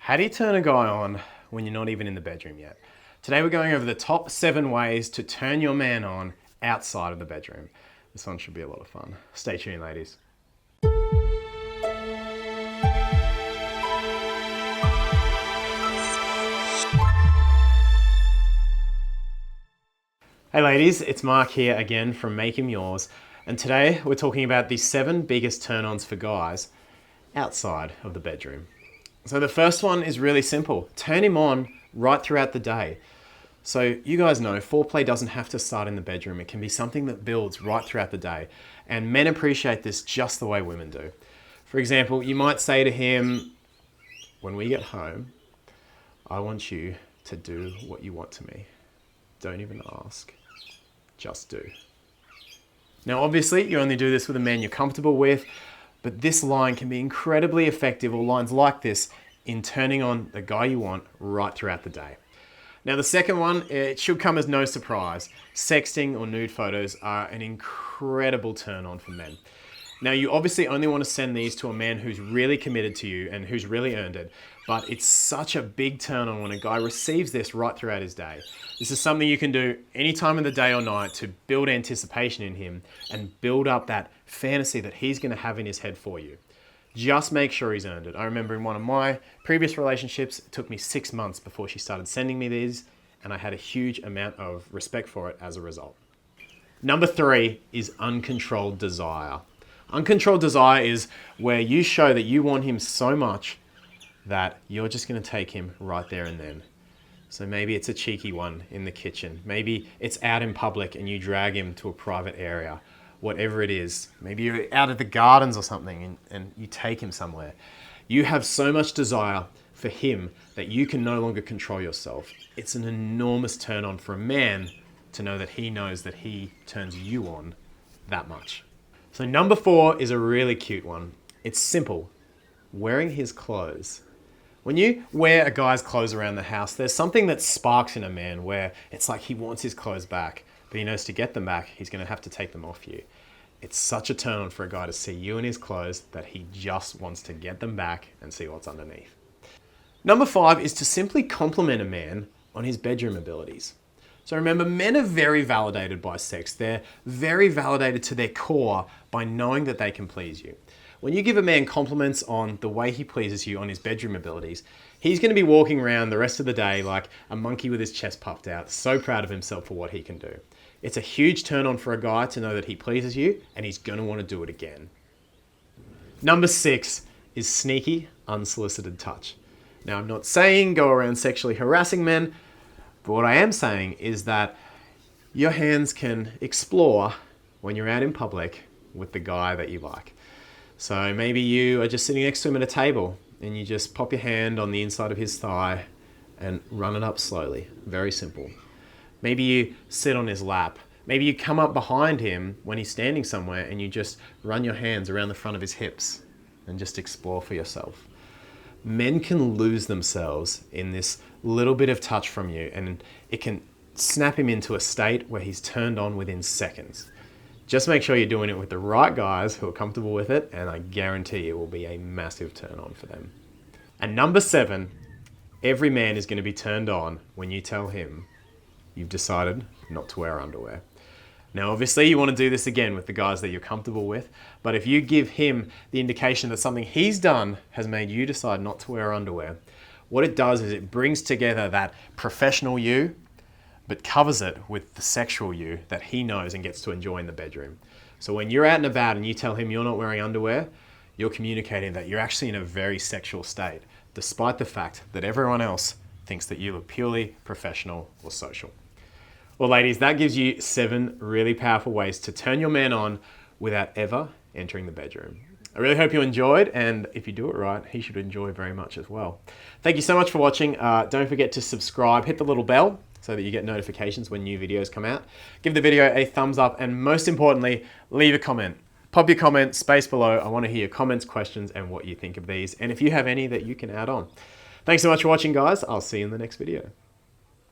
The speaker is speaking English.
How do you turn a guy on when you're not even in the bedroom yet? Today we're going over the top 7 ways to turn your man on outside of the bedroom. This one should be a lot of fun. Stay tuned, ladies. Hey ladies, it's Mark here again from Make Him Yours, and today we're talking about the 7 biggest turn-ons for guys outside of the bedroom. So the first one is really simple. Turn him on right throughout the day. So you guys know foreplay doesn't have to start in the bedroom. It can be something that builds right throughout the day. And men appreciate this just the way women do. For example, you might say to him, when we get home, I want you to do what you want to me. Don't even ask, just do. Now obviously you only do this with a man you're comfortable with, but this line can be incredibly effective, or lines like this, in turning on the guy you want right throughout the day. Now the second one, it should come as no surprise. Sexting or nude photos are an incredible turn on for men. Now you obviously only want to send these to a man who's really committed to you and who's really earned it, but it's such a big turn on when a guy receives this right throughout his day. This is something you can do any time of the day or night to build anticipation in him and build up that fantasy that he's going to have in his head for you. Just make sure he's earned it. I remember in one of my previous relationships, it took me 6 months before she started sending me these, and I had a huge amount of respect for it as a result. Number 3 is uncontrolled desire. Uncontrolled desire is where you show that you want him so much that you're just going to take him right there and then. So maybe it's a cheeky one in the kitchen. Maybe it's out in public and you drag him to a private area. Whatever it is. Maybe you're out at the gardens or something and you take him somewhere. You have so much desire for him that you can no longer control yourself. It's an enormous turn on for a man to know that he knows that he turns you on that much. So number 4 is a really cute one. It's simple. Wearing his clothes. When you wear a guy's clothes around the house, there's something that sparks in a man where it's like he wants his clothes back, but he knows to get them back, he's going to have to take them off you. It's such a turn on for a guy to see you in his clothes that he just wants to get them back and see what's underneath. Number 5 is to simply compliment a man on his bedroom abilities. So remember, men are very validated by sex. They're very validated to their core by knowing that they can please you. When you give a man compliments on the way he pleases you on his bedroom abilities, he's going to be walking around the rest of the day like a monkey with his chest puffed out, so proud of himself for what he can do. It's a huge turn on for a guy to know that he pleases you and he's going to want to do it again. Number 6 is sneaky, unsolicited touch. Now I'm not saying go around sexually harassing men, but what I am saying is that your hands can explore when you're out in public with the guy that you like. So maybe you are just sitting next to him at a table and you just pop your hand on the inside of his thigh and run it up slowly. Very simple. Maybe you sit on his lap. Maybe you come up behind him when he's standing somewhere and you just run your hands around the front of his hips and just explore for yourself. Men can lose themselves in this little bit of touch from you, and it can snap him into a state where he's turned on within seconds. Just make sure you're doing it with the right guys who are comfortable with it, and I guarantee it will be a massive turn on for them. And number 7, every man is going to be turned on when you tell him you've decided not to wear underwear. Now obviously you want to do this again with the guys that you're comfortable with, but if you give him the indication that something he's done has made you decide not to wear underwear, what it does is it brings together that professional you, but covers it with the sexual you that he knows and gets to enjoy in the bedroom. So when you're out and about and you tell him you're not wearing underwear, you're communicating that you're actually in a very sexual state, despite the fact that everyone else thinks that you look purely professional or social. Well, ladies, that gives you 7 really powerful ways to turn your man on without ever entering the bedroom. I really hope you enjoyed, and if you do it right, he should enjoy very much as well. Thank you so much for watching. Don't forget to subscribe, hit the little bell so that you get notifications when new videos come out. Give the video a thumbs up, and most importantly, leave a comment. Pop your comment, space below. I want to hear your comments, questions, and what you think of these, and if you have any that you can add on. Thanks so much for watching, guys. I'll see you in the next video.